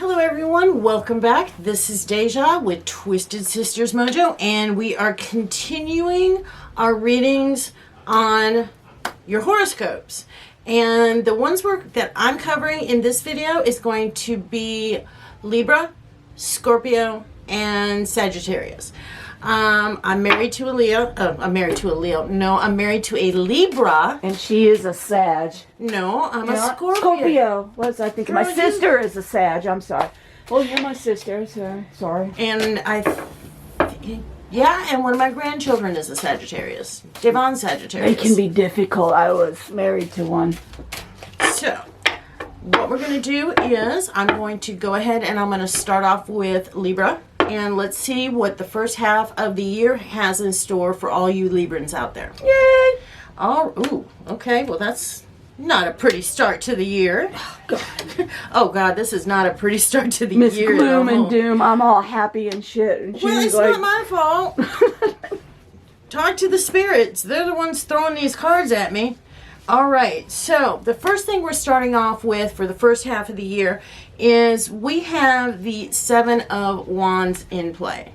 Hello everyone, welcome back. This is Deja with Twisted Sisters Mojo, and we are continuing our readings on your horoscopes. And the ones that I'm covering in this video is going to be Libra, Scorpio, and Sagittarius. I'm married to a Leo. I'm married to a Leo. No, I'm married to a Libra. And she is a Sag. No, I'm a Scorpio. Scorpio. What was I thinking? My sister is a Sag. I'm sorry. Oh, you're my sister. Sorry. And yeah, and one of my grandchildren is a Sagittarius. Devon Sagittarius. They can be difficult. I was married to one. So, what we're going to do is I'm going to go ahead and I'm going to start off with Libra. And let's see what the first half of the year has in store for all you Librans out there. Yay! Ooh, okay. Well, that's not a pretty start to the year. Oh, God. Oh, God, this is not a pretty start to the Miss year. Gloom and Doom. I'm all happy and shit. And Well, it's like, not my fault. Talk to the spirits. They're the ones throwing these cards at me. All right, so the first thing we're starting off with for the first half of the year is we have the Seven of Wands in play.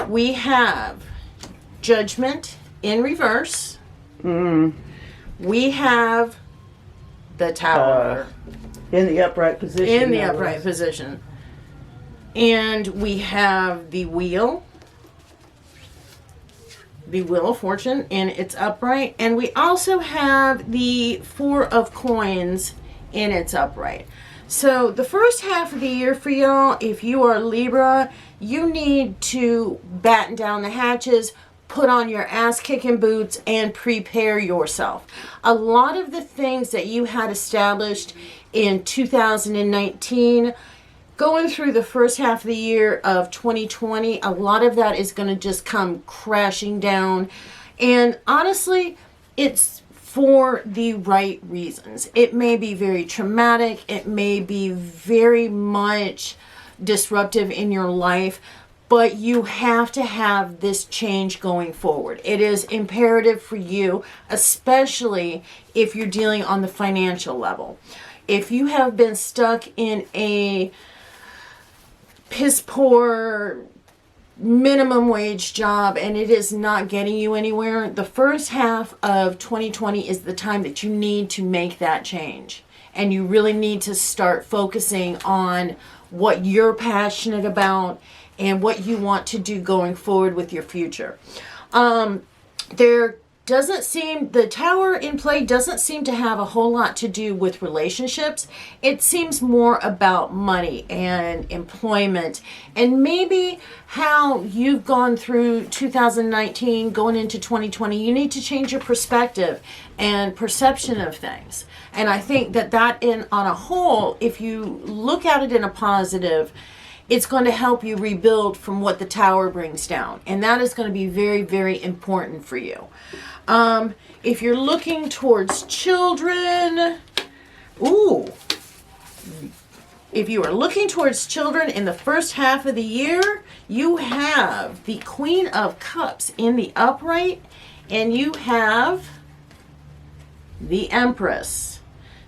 We have Judgment in reverse. We have the Tower. in the upright position. In the upright position. And we have the Wheel. The Wheel of Fortune in its upright, and we also have the Four of Coins in its upright. So the first half of the year for y'all, if you are Libra, you need to batten down the hatches, put on your ass-kicking boots, and prepare yourself. A lot of the things that you had established in 2019, going through the first half of the year of 2020, a lot of that is going to just come crashing down. And honestly, it's for the right reasons. It may be very traumatic. It may be very much disruptive in your life, but you have to have this change going forward. It is imperative for you, especially if you're dealing on the financial level. If you have been stuck in a piss poor minimum wage job and it is not getting you anywhere, the first half of 2020 is the time that you need to make that change. And you really need to start focusing on what you're passionate about and what you want to do going forward with your future. The Tower in play doesn't seem to have a whole lot to do with relationships. It seems more about money and employment and maybe how you've gone through 2019 going into 2020. You need to change your perspective and perception of things. And I think that on a whole, if you look at it in a positive, it's going to help you rebuild from what the Tower brings down. And that is going to be very, very important for you. If you're looking towards children, if you are looking towards children in the first half of the year, you have the Queen of Cups in the upright, and you have the Empress.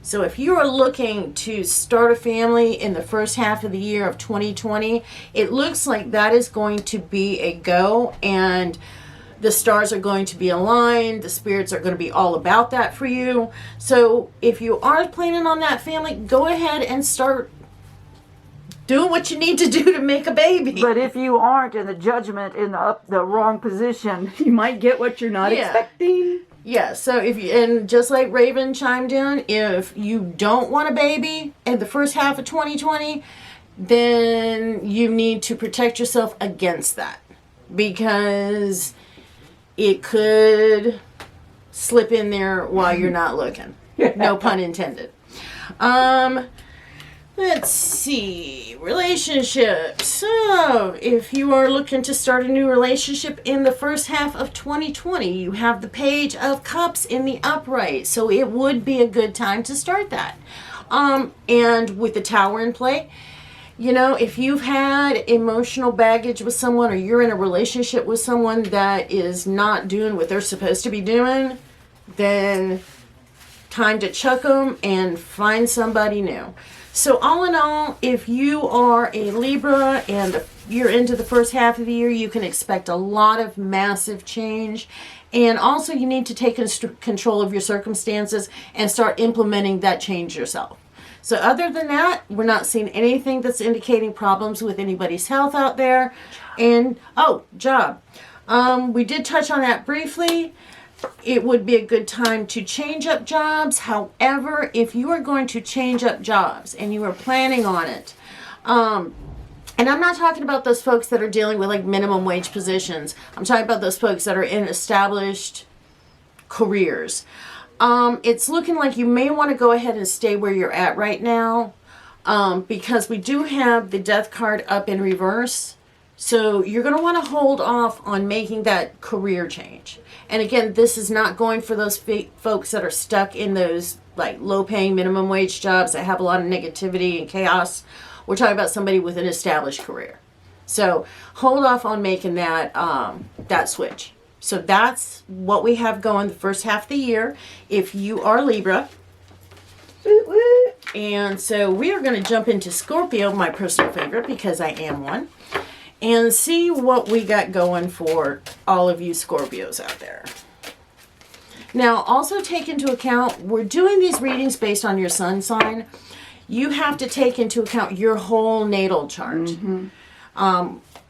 So if you are looking to start a family in the first half of the year of 2020, it looks like that is going to be a go, and the stars are going to be aligned. The spirits are going to be all about that for you. So if you are planning on that family, go ahead and start doing what you need to do to make a baby. But if you aren't in the Judgment in the wrong position, you might get what you're not expecting. Yeah, so and just like Raven chimed in, if you don't want a baby in the first half of 2020, then you need to protect yourself against that, because it could slip in there while you're not looking. No pun intended. Let's see. Relationships. So, if you are looking to start a new relationship in the first half of 2020, you have the Page of Cups in the upright. So, it would be a good time to start that. And with the Tower in play, you know, if you've had emotional baggage with someone, or you're in a relationship with someone that is not doing what they're supposed to be doing, then time to chuck them and find somebody new. So all in all, if you are a Libra and you're into the first half of the year, you can expect a lot of massive change. And also you need to take control of your circumstances and start implementing that change yourself. So other than that, we're not seeing anything that's indicating problems with anybody's health out there. And, job. We did touch on that briefly. It would be a good time to change up jobs. However, if you are going to change up jobs and you are planning on it, and I'm not talking about those folks that are dealing with like minimum wage positions. I'm talking about those folks that are in established careers. It's looking like you may want to go ahead and stay where you're at right now, because we do have the death card up in reverse. So you're going to want to hold off on making that career change. And again, this is not going for those folks that are stuck in those like low-paying minimum wage jobs that have a lot of negativity and chaos. We're talking about somebody with an established career. So hold off on making that that switch. So that's what we have going the first half of the year if you are Libra. And so we are going to jump into Scorpio, my personal favorite, because I am one, and see what we got going for all of you Scorpios out there. Now, also take into account, we're doing these readings based on your sun sign. You have to take into account your whole natal chart.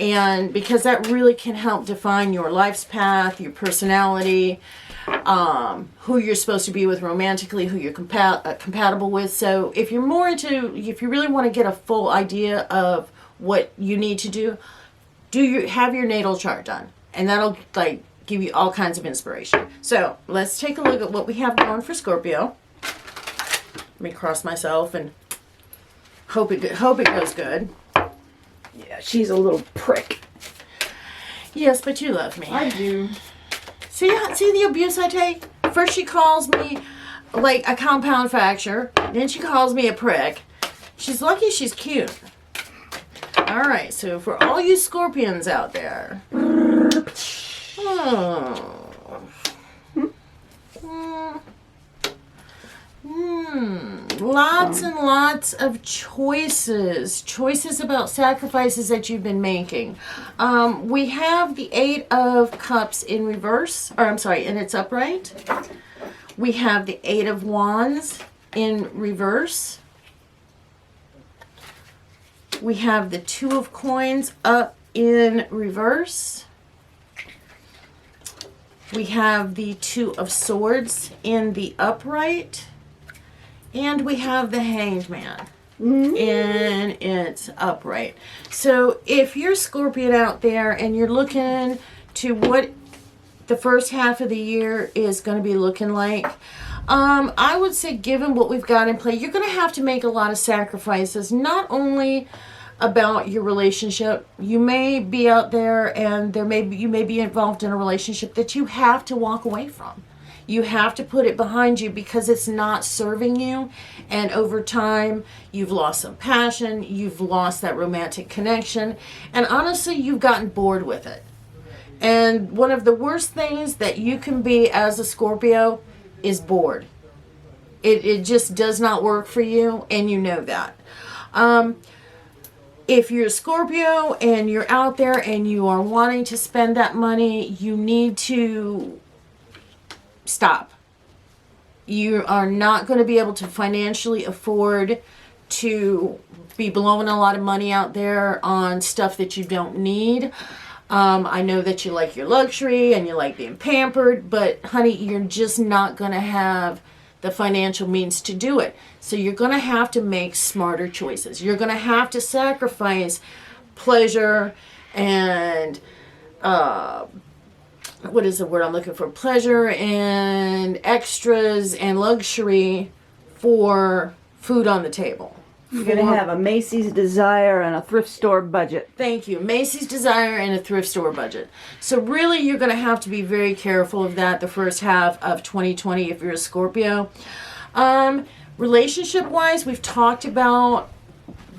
And because that really can help define your life's path, your personality, who you're supposed to be with romantically, who you're compatible with. So if you're more into, if you really want to get a full idea of what you need to do, have your natal chart done. And that'll like give you all kinds of inspiration. So let's take a look at what we have going for Scorpio. Let me cross myself and hope it goes good. Yeah, she's a little prick. Yes, but you love me. I do. See the abuse I take? First she calls me like a compound fracture. Then she calls me a prick. She's lucky she's cute. Alright, so for all you Scorpions out there. Lots and lots of choices about sacrifices that you've been making. We have the 8 of Cups in reverse, in its upright. We have the 8 of Wands in reverse. We have the 2 of Coins up in reverse. We have the 2 of Swords in the upright. And we have the Hanged Man in its upright. So if you're Scorpion out there and you're looking to what the first half of the year is going to be looking like, I would say given what we've got in play, you're going to have to make a lot of sacrifices, not only about your relationship. You may be out there and you may be involved in a relationship that you have to walk away from. You have to put it behind you because it's not serving you. And over time, you've lost some passion. You've lost that romantic connection. And honestly, you've gotten bored with it. And one of the worst things that you can be as a Scorpio is bored. It just does not work for you, and you know that. If you're a Scorpio and you're out there and you are wanting to spend that money, you need to stop. You are not going to be able to financially afford to be blowing a lot of money out there on stuff that you don't need. I know that you like your luxury and you like being pampered, but honey, you're just not going to have the financial means to do it. So you're going to have to make smarter choices. You're going to have to sacrifice pleasure and what is the word I'm looking for? Pleasure and extras and luxury for food on the table. You're going to have a Macy's Desire and a thrift store budget. Thank you. Macy's Desire and a thrift store budget. So really, you're going to have to be very careful of that the first half of 2020 if you're a Scorpio. Relationship-wise, we've talked about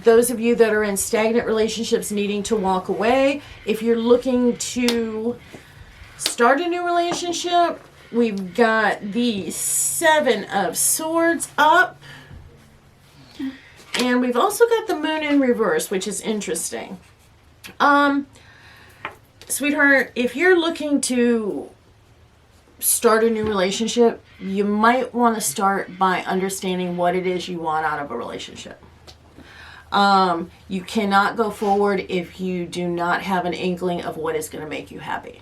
those of you that are in stagnant relationships needing to walk away. If you're looking to start a new relationship, we've got the Seven of Swords up. And we've also got the Moon in reverse, which is interesting. Sweetheart, if you're looking to start a new relationship, you might want to start by understanding what it is you want out of a relationship. You cannot go forward if you do not have an inkling of what is going to make you happy.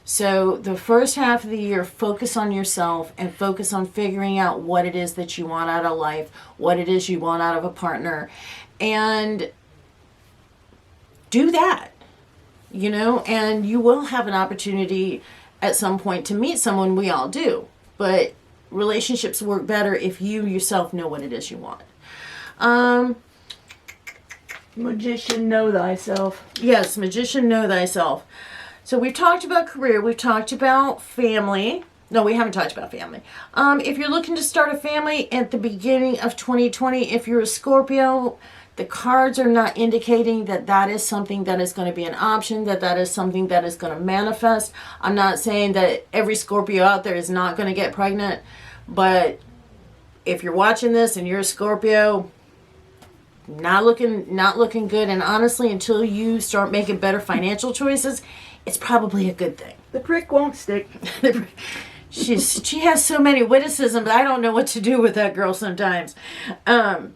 So the first half of the year, focus on yourself and focus on figuring out what it is that you want out of life, what it is you want out of a partner, and do that, you know, and you will have an opportunity at some point to meet someone. We all do, but relationships work better if you yourself know what it is you want. Magician, know thyself. Yes, magician, know thyself. So we've talked about career. We've talked about family. No, we haven't talked about family. If you're looking to start a family at the beginning of 2020, if you're a Scorpio, the cards are not indicating that that is something that is going to be an option, that that is something that is going to manifest. I'm not saying that every Scorpio out there is not going to get pregnant, but if you're watching this and you're a Scorpio, not looking good. And honestly, until you start making better financial choices, it's probably a good thing. The prick won't stick. She has so many witticisms, I don't know what to do with that girl sometimes.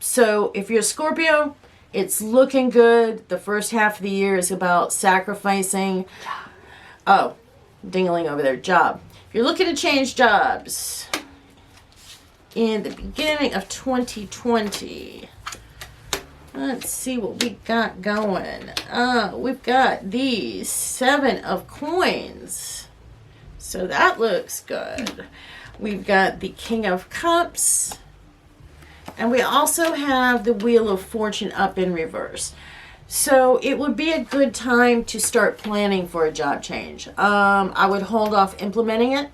So if you're a Scorpio, it's looking good. The first half of the year is about sacrificing. Oh, dingling over there, job. If you're looking to change jobs in the beginning of 2020, let's see what we got going. We've got the Seven of Coins. So that looks good. We've got the King of Cups. And we also have the Wheel of Fortune up in reverse. So it would be a good time to start planning for a job change. I would hold off implementing it.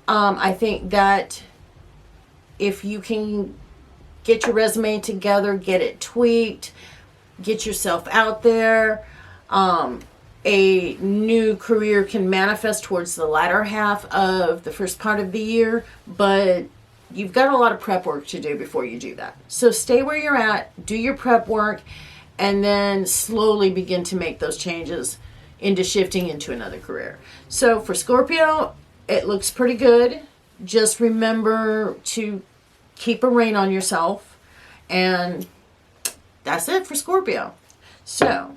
I think that if you can get your resume together, get it tweaked, get yourself out there, a new career can manifest towards the latter half of the first part of the year, but you've got a lot of prep work to do before you do that. So stay where you're at, do your prep work, and then slowly begin to make those changes into shifting into another career. So for Scorpio, it looks pretty good. Just remember to keep a rein on yourself, and that's it for Scorpio. So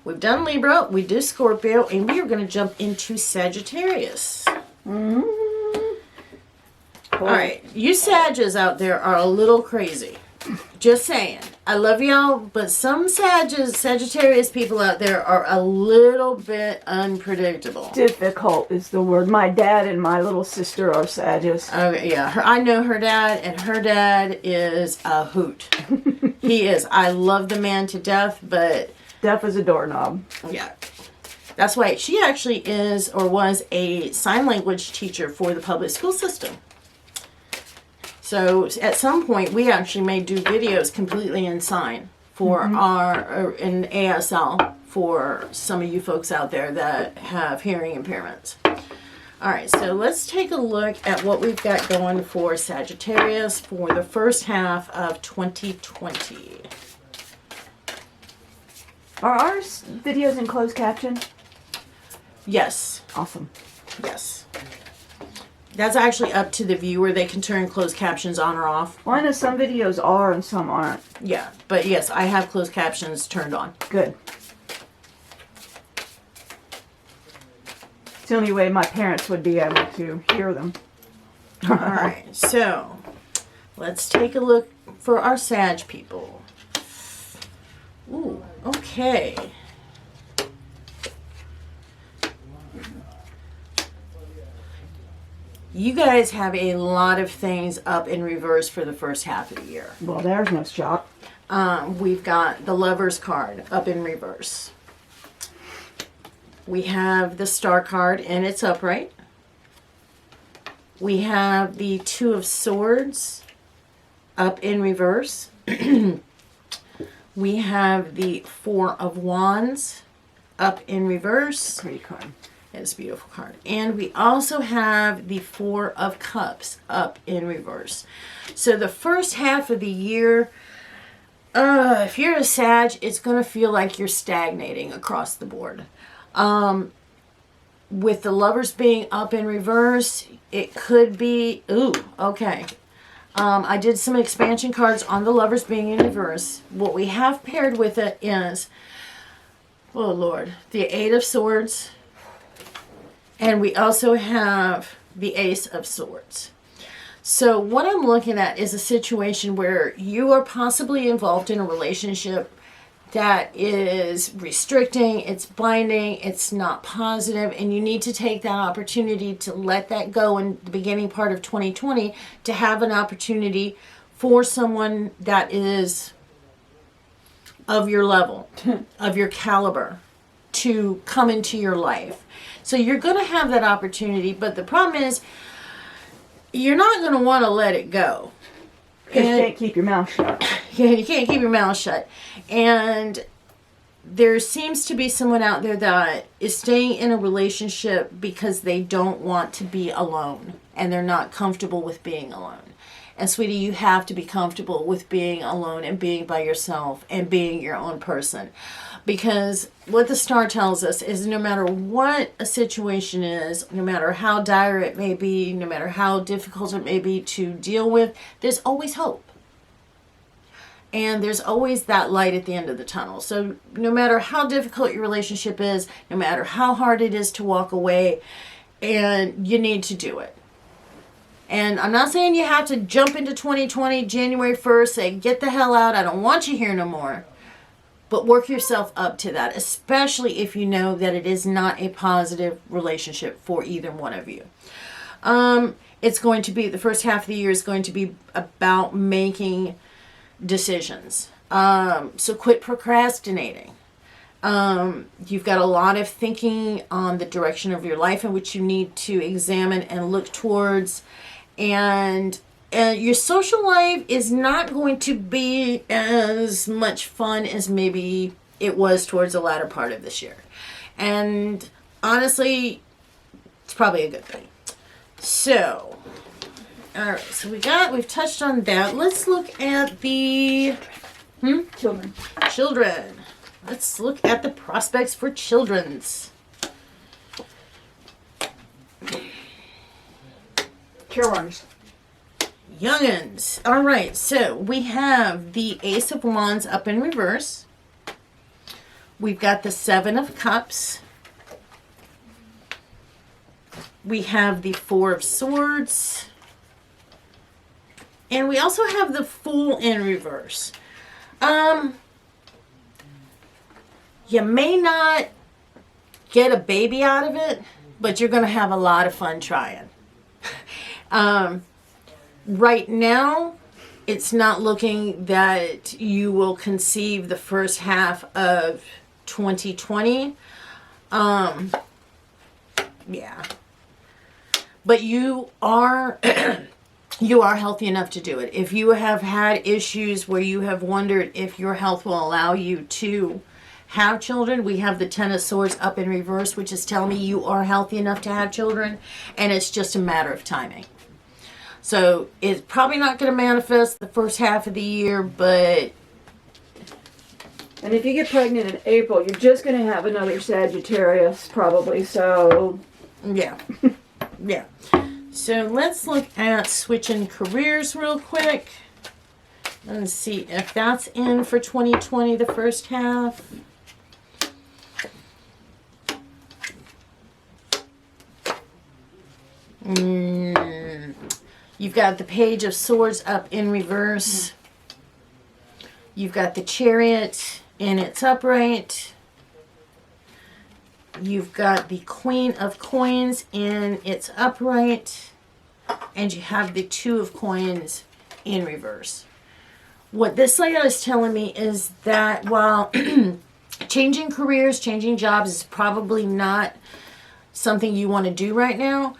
we've done Libra, we do Scorpio, and we are going to jump into Sagittarius. Mm-hmm. All right, you Sages out there are a little crazy. Just saying. I love y'all, but some Sagittarius people out there are a little bit unpredictable. Difficult is the word. My dad and my little sister are Sagittarius. Okay, yeah. I know her dad, and her dad is a hoot. He is. I love the man to death, but deaf as a doorknob. Yeah. That's why she actually is or was a sign language teacher for the public school system. So at some point, we actually may do videos completely in sign for in ASL for some of you folks out there that have hearing impairments. All right, so let's take a look at what we've got going for Sagittarius for the first half of 2020. Are our videos in closed caption? Yes. Awesome. Yes. That's actually up to the viewer. They can turn closed captions on or off. Well, I know some videos are and some aren't. Yeah, but yes, I have closed captions turned on. Good. It's the only way my parents would be able to hear them. All right, so let's take a look for our Sag people. Ooh, okay. You guys have a lot of things up in reverse for the first half of the year. Well, there's no shock. We've got the Lover's card up in reverse. We have the Star card and it's upright. We have the Two of Swords up in reverse. We have the Four of Wands up in reverse. Pretty card. It's a beautiful card. And we also have the Four of Cups up in reverse. So the first half of the year, if you're a Sag, it's going to feel like you're stagnating across the board. With the Lovers being up in reverse, it could be, okay. I did some expansion cards on the Lovers being in reverse. What we have paired with it is, oh Lord, the Eight of Swords. And we also have the Ace of Swords. So what I'm looking at is a situation where you are possibly involved in a relationship that is restricting, it's binding, it's not positive, and you need to take that opportunity to let that go in the beginning part of 2020 to have an opportunity for someone that is of your level, of your caliber, to come into your life. So you're going to have that opportunity, but the problem is you're not going to want to let it go. Because you can't keep your mouth shut. Yeah, you can't keep your mouth shut. And there seems to be someone out there that is staying in a relationship because they don't want to be alone. And they're not comfortable with being alone. And sweetie, you have to be comfortable with being alone and being by yourself and being your own person. Because what the star tells us is no matter what a situation is, no matter how dire it may be, no matter how difficult it may be to deal with, there's always hope. And there's always that light at the end of the tunnel. So no matter how difficult your relationship is, no matter how hard it is to walk away, and you need to do it. And I'm not saying you have to jump into 2020, January 1st, say, get the hell out, I don't want you here no more. But work yourself up to that, especially if you know that it is not a positive relationship for either one of you. It's going to be, the first half of the year is going to be about making decisions. So quit procrastinating. You've got a lot of thinking on the direction of your life in which you need to examine and look towards. And your social life is not going to be as much fun as maybe it was towards the latter part of this year. And honestly, it's probably a good thing. So, all right, so we've touched on that. Let's look at the children. Let's look at the prospects for children's. Children's. Youngins. All right, so we have the Ace of Wands up in reverse. We've got the Seven of Cups. We have the Four of Swords. And we also have the Fool in reverse. You may not get a baby out of it, but you're going to have a lot of fun trying. Right now, it's not looking that you will conceive the first half of 2020. Yeah. But you are you are healthy enough to do it. If you have had issues where you have wondered if your health will allow you to have children, we have the Ten of Swords up in reverse, which is telling me you are healthy enough to have children, and it's just a matter of timing. So it's probably not going to manifest the first half of the year, but... And if you get pregnant in April, you're just going to have another Sagittarius, probably, so... Yeah. Yeah. So let's look at switching careers real quick. Let's see if that's in for 2020, the first half. You've got the Page of Swords up in reverse. You've got the Chariot in its upright. You've got the Queen of Coins in its upright. And you have the Two of Coins in reverse. What this layout is telling me is that while changing careers, changing jobs is probably not something you want to do right now,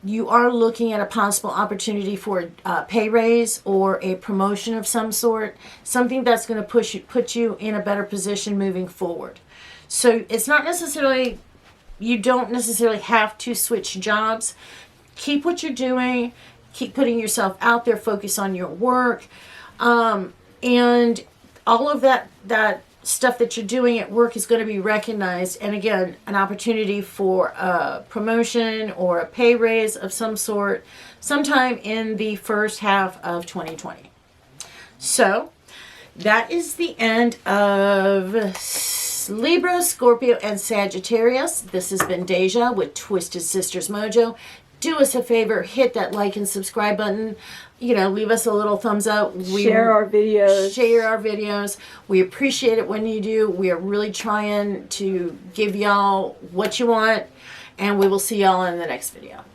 you are looking at a possible opportunity for a pay raise or a promotion of some sort, something that's going to put you in a better position moving forward. So it's not necessarily, you don't necessarily have to switch jobs. Keep what you're doing. Keep putting yourself out there. Focus on your work. And all of that stuff that you're doing at work is going to be recognized. And again, an opportunity for a promotion or a pay raise of some sort sometime in the first half of 2020. So that is the end of Libra, Scorpio, and Sagittarius. This has been Deja with Twisted Sisters Mojo. Do us a favor, hit that like and subscribe button. You know, leave us a little thumbs up. Share our videos. Share our videos. We appreciate it when you do. We are really trying to give y'all what you want. And we will see y'all in the next video.